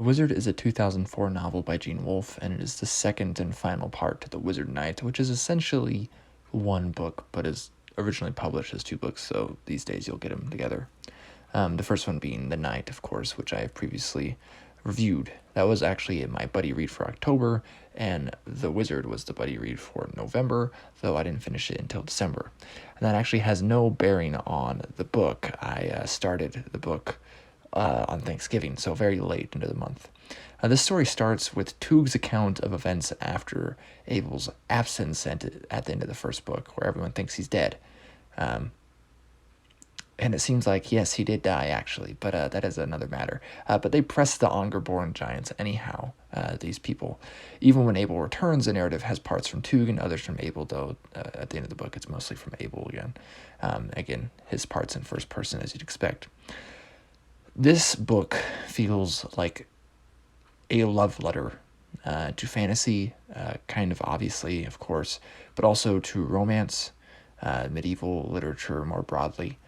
The Wizard is a 2004 novel by Wolfe, and it is the second and final part to The Wizard Knight, which is essentially one book, but is originally published as two books, so these days you'll get them together. The first one being The Knight, of course, which I have previously reviewed. That was actually my buddy read for October, and The Wizard was the buddy read for November, though I didn't finish it until December. And that actually has no bearing on the book. I started the book on Thanksgiving, so very late into the month. This story starts with Toog's account of events after Abel's absence at the end of the first book, where everyone thinks he's dead. And it seems like, yes, he did die, actually, but that is another matter. But they press the Ongerborn giants anyhow, these people. Even when Abel returns, the narrative has parts from Toog and others from Abel, though at the end of the book, it's mostly from Abel again. Again, his parts in first person, as you'd expect. This book feels like a love letter to fantasy, kind of obviously, of course, but also to romance, medieval literature more broadly.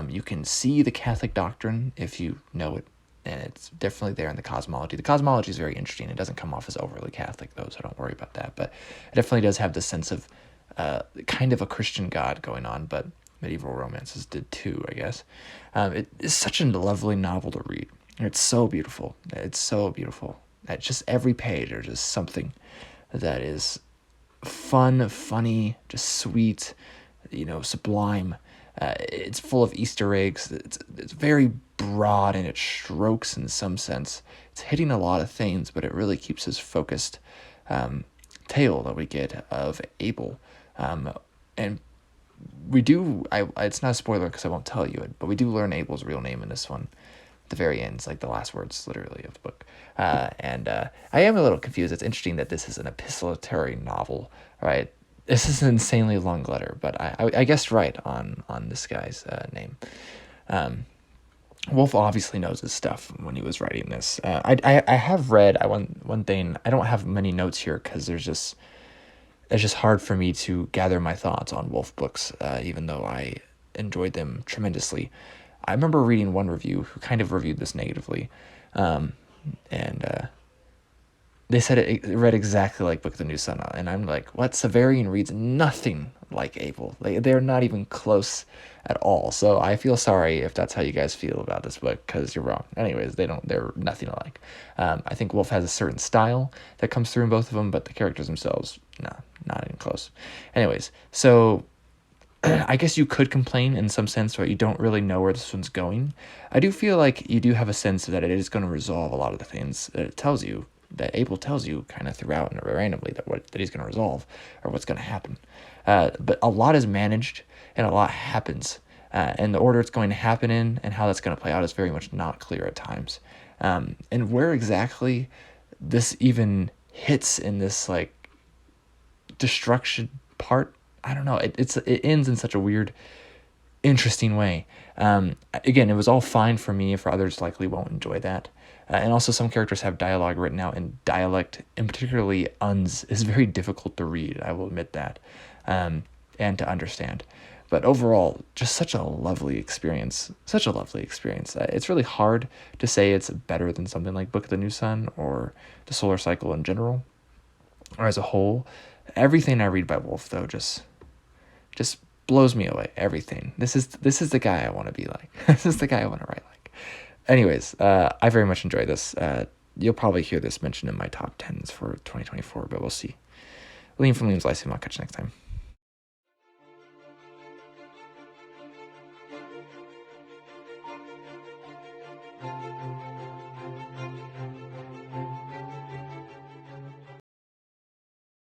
You can see the Catholic doctrine if you know it, and it's definitely there in the cosmology. The cosmology is very interesting. It doesn't come off as overly Catholic, though, so don't worry about that. But it definitely does have the sense of kind of a Christian God going on, but medieval romances did too, I guess. It is such a lovely novel to read. It's so beautiful. It's so beautiful. At just every page, there's just something that is fun, funny, just sweet, sublime. It's full of Easter eggs. It's very broad in its strokes in some sense. It's hitting a lot of things, but it really keeps this focused tale that we get of Abel. And we do, it's not a spoiler because I won't tell you it, but we do learn Abel's real name in this one. At the very end, it's like the last words, literally, of the book. And I am a little confused. It's interesting that this is an epistolary novel, right? This is an insanely long letter, but I guessed right on this guy's name. Wolfe obviously knows his stuff when he was writing this. I have read one thing. I don't have many notes here because it's just hard for me to gather my thoughts on Wolfe books, even though I enjoyed them tremendously. I remember reading one review who kind of reviewed this negatively, and they said it read exactly like Book of the New Sun, and I'm like, what? Severian reads nothing like Abel. They're not even close at all. So I feel sorry if that's how you guys feel about this book, because you're wrong. Anyways, they're nothing alike. I think Wolfe has a certain style that comes through in both of them, but the characters themselves, no, not even close. Anyways, so I guess you could complain in some sense, right? You don't really know where this one's going. I do feel like you do have a sense that it is going to resolve a lot of the things that it tells you, that Abel tells you kind of throughout and randomly that he's going to resolve or what's going to happen. But a lot is managed and a lot happens. And the order it's going to happen in and how that's going to play out is very much not clear at times. And where exactly this even hits in this like destruction part, I don't know. It ends in such a weird, interesting way. Again, it was all fine for me. For others, likely won't enjoy that. And also, some characters have dialogue written out in dialect, and particularly Uns is very difficult to read. I will admit that, and to understand. But overall, just such a lovely experience. Such a lovely experience. It's really hard to say it's better than something like Book of the New Sun or the Solar Cycle in general, or as a whole. Everything I read by Wolfe, though, just blows me away. Everything. This is the guy I want to be like. This is the guy I want to write like. Anyways, I very much enjoy this. You'll probably hear this mentioned in my top 10s for 2024, but we'll see. Liam from Liam's Lyceum. I'll catch you next time.